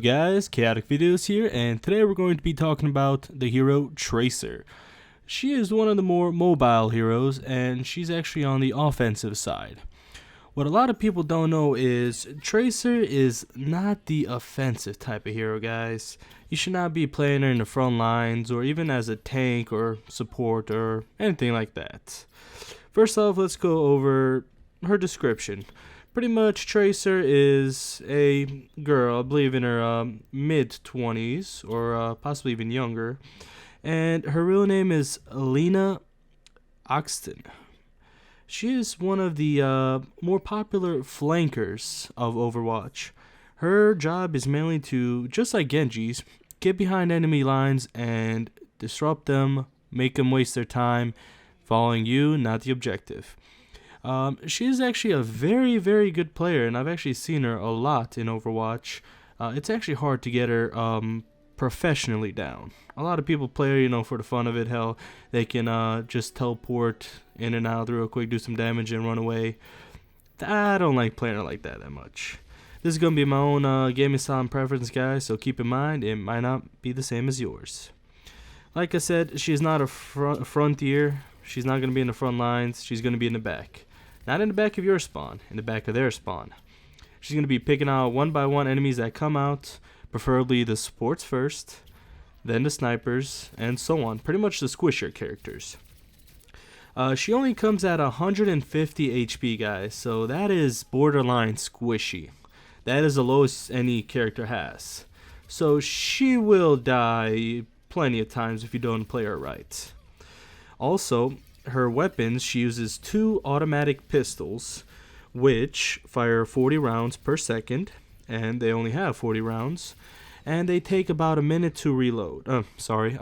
guys, Chaotic Videos here, and today we're going to be talking about the hero Tracer. She is one of the more mobile heroes, and she's actually on the offensive side. What a lot of people don't know is Tracer is not the offensive type of hero, guys. You should not be playing her in the front lines or even as a tank or support or anything like that. First off, let's go over her description. Pretty much, Tracer is a girl, I believe in her mid-20s or possibly even younger, and her real name is Lena Oxton. She is one of the more popular flankers of Overwatch. Her job is mainly to, just like Genji's, get behind enemy lines and disrupt them, make them waste their time, following you, not the objective. She is actually a very, very good player, and I've actually seen her a lot in Overwatch. It's actually hard to get her professionally down. A lot of people play her, for the fun of it. Hell, they can just teleport in and out real quick, do some damage, and run away. I don't like playing her like that much. This is going to be my own gaming style and preference, guys, so keep in mind it might not be the same as yours. Like I said, she's not a frontier. She's not going to be in the front lines. She's going to be in the back. Not in the back of your spawn, in the back of their spawn. She's going to be picking out one by one enemies that come out, preferably the supports first, then the snipers, and so on. Pretty much the squishier characters. She only comes at 150 HP, guys, so that is borderline squishy. That is the lowest any character has. So she will die plenty of times if you don't play her right. Also, her weapons, she uses 2 automatic pistols, which fire 40 rounds per second, and they only have 40 rounds, and they take about a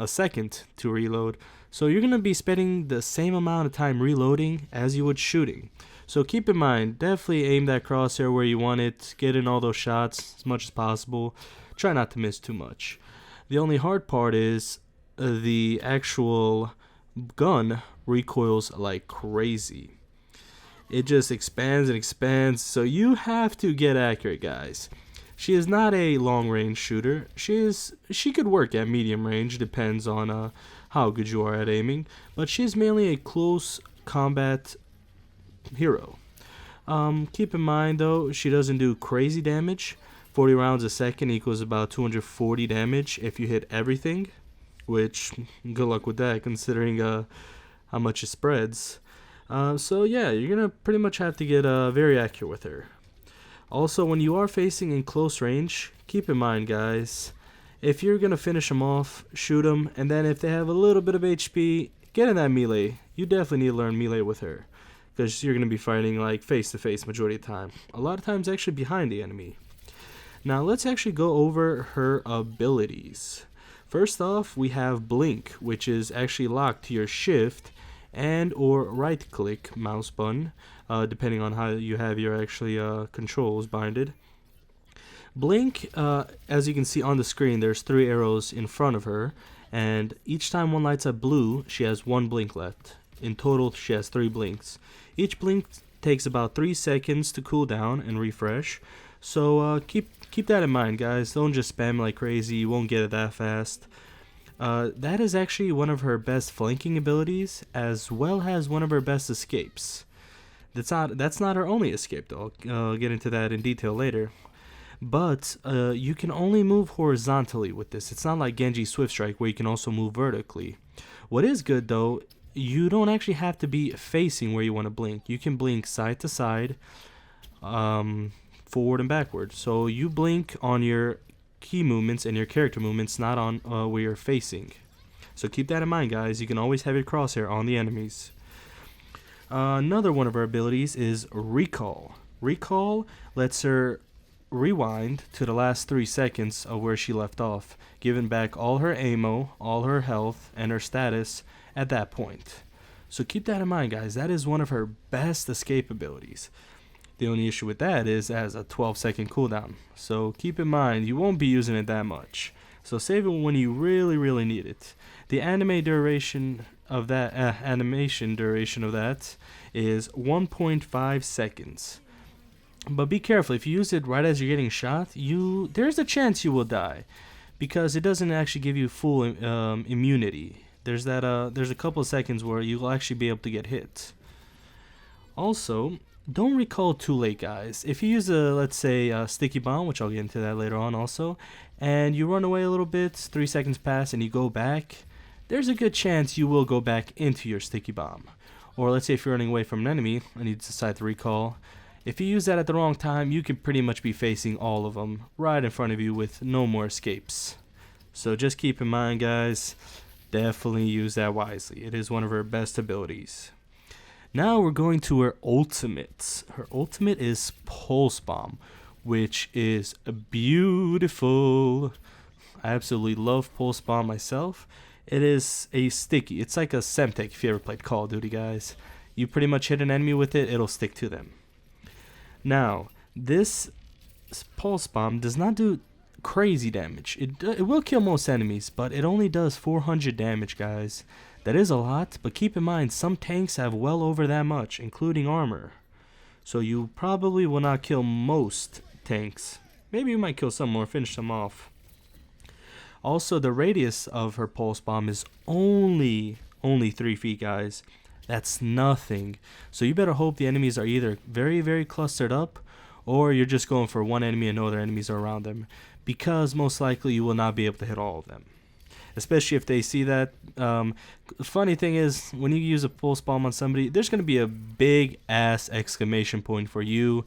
second to reload, so you're going to be spending the same amount of time reloading as you would shooting. So keep in mind, definitely aim that crosshair where you want it, get in all those shots as much as possible, try not to miss too much. The only hard part is the actual gun recoils like crazy. It just expands and expands, so you have to get accurate, guys. She is not a long range shooter. She could work at medium range, depends on how good you are at aiming, but she's mainly a close combat hero. Keep in mind though, she doesn't do crazy damage. 40 rounds a second equals about 240 damage if you hit everything, which good luck with that considering how much it spreads. So yeah, you're gonna pretty much have to get very accurate with her. Also, when you are facing in close range, keep in mind, guys, if you're gonna finish them off, shoot them, and then if they have a little bit of HP, get in that melee. You definitely need to learn melee with her, because you're gonna be fighting like face to face majority of the time. A lot of times actually behind the enemy. Now let's actually go over her abilities. First off, we have Blink, which is actually locked to your shift and or right click mouse button, depending on how you have your controls binded. Blink, as you can see on the screen, there's 3 arrows in front of her, and each time one lights up blue, she has 1 blink left. In total, she has 3 blinks. Each blink takes about 3 seconds to cool down and refresh, so keep that in mind, guys. Don't just spam like crazy, you won't get it that fast. That is actually one of her best flanking abilities, as well as one of her best escapes. That's not her only escape, though. I'll get into that in detail later. But you can only move horizontally with this. It's not like Genji Swift Strike where you can also move vertically. What is good, though, you don't actually have to be facing where you want to blink. You can blink side to side, forward and backward. So you blink on your key movements and your character movements, not on where you're facing. So keep that in mind, guys. You can always have your crosshair on the enemies. Another one of her abilities is Recall. Recall lets her rewind to the last 3 seconds of where she left off, giving back all her ammo, all her health, and her status at that point. So keep that in mind, guys. That is one of her best escape abilities. The only issue with that is it has a 12-second cooldown. So keep in mind, you won't be using it that much. So save it when you really, really need it. The animation duration of that is 1.5 seconds. But be careful, if you use it right as you're getting shot, there's a chance you will die, because it doesn't actually give you full immunity. There's a couple of seconds where you'll actually be able to get hit. Also, don't recall too late, guys. If you use let's say a sticky bomb, which I'll get into that later on also, and you run away a little bit, 3 seconds pass, and you go back, there's a good chance you will go back into your sticky bomb. Or let's say if you're running away from an enemy and you decide to recall, if you use that at the wrong time, you could pretty much be facing all of them right in front of you with no more escapes. So just keep in mind, guys, definitely use that wisely. It is one of her best abilities. Now we're going to her ultimate. Her ultimate is Pulse Bomb, which is beautiful. I absolutely love Pulse Bomb myself. It is a sticky. It's like a Semtech if you ever played Call of Duty, guys. You pretty much hit an enemy with it, it'll stick to them. Now, this Pulse Bomb does not do crazy damage. It will kill most enemies, but it only does 400 damage, guys. That is a lot, but keep in mind, some tanks have well over that much, including armor. So you probably will not kill most tanks. Maybe you might kill some more, finish them off. Also, the radius of her Pulse Bomb is only 3 feet, guys. That's nothing. So you better hope the enemies are either very, very clustered up, or you're just going for one enemy and no other enemies are around them, because most likely you will not be able to hit all of them. Especially if they see that. Funny thing is, when you use a Pulse Bomb on somebody, there's going to be a big ass exclamation point for you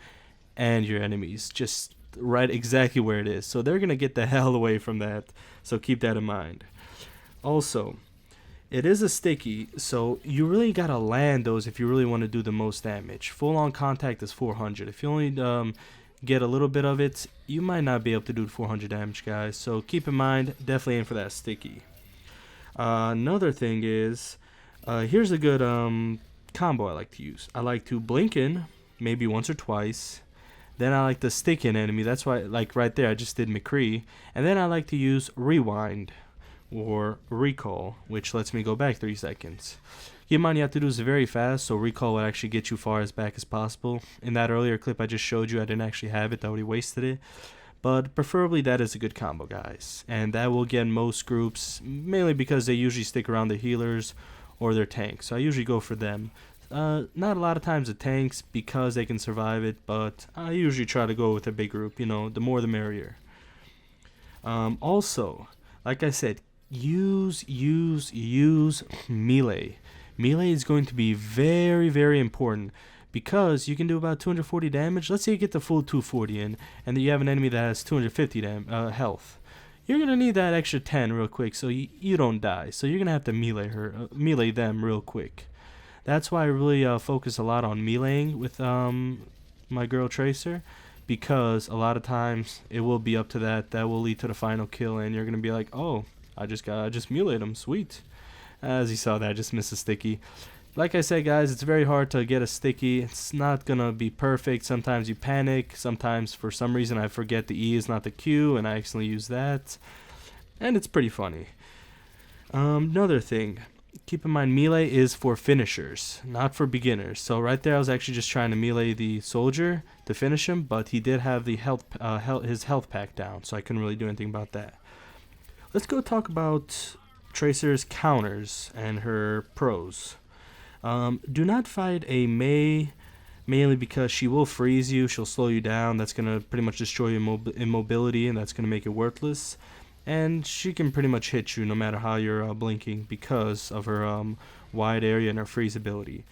and your enemies. Just right exactly where it is. So they're going to get the hell away from that. So keep that in mind. Also, it is a sticky, so you really gotta land those if you really want to do the most damage. Full on contact is 400. If you only get a little bit of it, you might not be able to do 400 damage, guys. So keep in mind, definitely aim for that sticky. Another thing is, here's a good combo I like to use. I like to blink in, maybe once or twice. Then I like to stick in enemy. That's why, like right there, I just did McCree. And then I like to use rewind or recall, which lets me go back 3 seconds. Keep in mind, you have to do this very fast, so recall would actually get you far as back as possible. In that earlier clip I just showed you, I didn't actually have it, I already wasted it. But preferably that is a good combo, guys. And that will get most groups, mainly because they usually stick around the healers or their tanks. So I usually go for them. Not a lot of times the tanks because they can survive it, but I usually try to go with a big group. You know, the more the merrier. Also, like I said, use melee. Melee is going to be very, very important because you can do about 240 damage. Let's say you get the full 240 in, and then you have an enemy that has 250 health. You're gonna need that extra 10 real quick, so you don't die. So you're gonna have to melee them real quick. That's why I really focus a lot on meleeing with my girl Tracer, because a lot of times it will be up to that. That will lead to the final kill, and you're gonna be like, oh, I just meleeed him, sweet. As you saw that, I just missed a sticky. Like I said, guys, it's very hard to get a sticky. It's not gonna be perfect. Sometimes you panic. Sometimes for some reason I forget the E is not the Q, and I accidentally use that. And it's pretty funny. Another thing. Keep in mind, melee is for finishers, not for beginners. So right there, I was actually just trying to melee the soldier to finish him, but he did have the his health pack down, so I couldn't really do anything about that. Let's go talk about Tracer's counters and her pros. Do not fight a Mei, mainly because she will freeze you, she'll slow you down, that's going to pretty much destroy your immobility, and that's going to make it worthless. And she can pretty much hit you no matter how you're blinking because of her wide area and her freeze ability.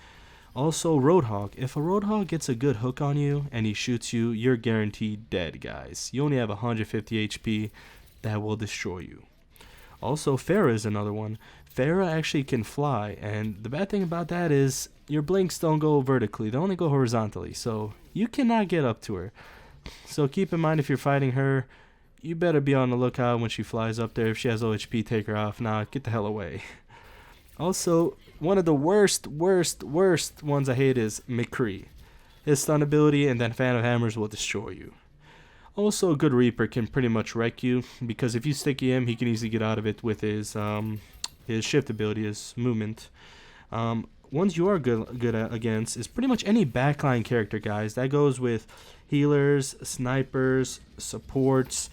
Also, Roadhog. If a Roadhog gets a good hook on you and he shoots you, you're guaranteed dead, guys. You only have 150 HP. That will destroy you. Also, Pharah is another one. Pharah actually can fly, and the bad thing about that is your blinks don't go vertically. They only go horizontally, so you cannot get up to her. So keep in mind, if you're fighting her, you better be on the lookout when she flies up there. If she has low HP, take her off. Nah, get the hell away. Also, one of the worst ones I hate is McCree. His stun ability and then Fan of Hammers will destroy you. Also, a good Reaper can pretty much wreck you, because if you sticky him, he can easily get out of it with his shift ability, his movement. ones you are good against is pretty much any backline character, guys. That goes with healers, snipers, supports,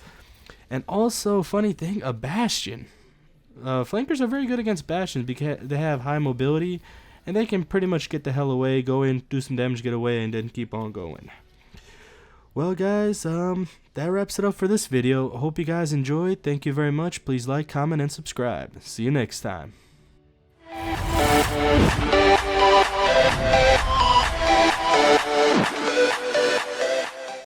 and also, funny thing, a Bastion. Flankers are very good against Bastions because they have high mobility, and they can pretty much get the hell away, go in, do some damage, get away, and then keep on going. Well, guys, that wraps it up for this video. Hope you guys enjoyed. Thank you very much. Please like, comment, and subscribe. See you next time.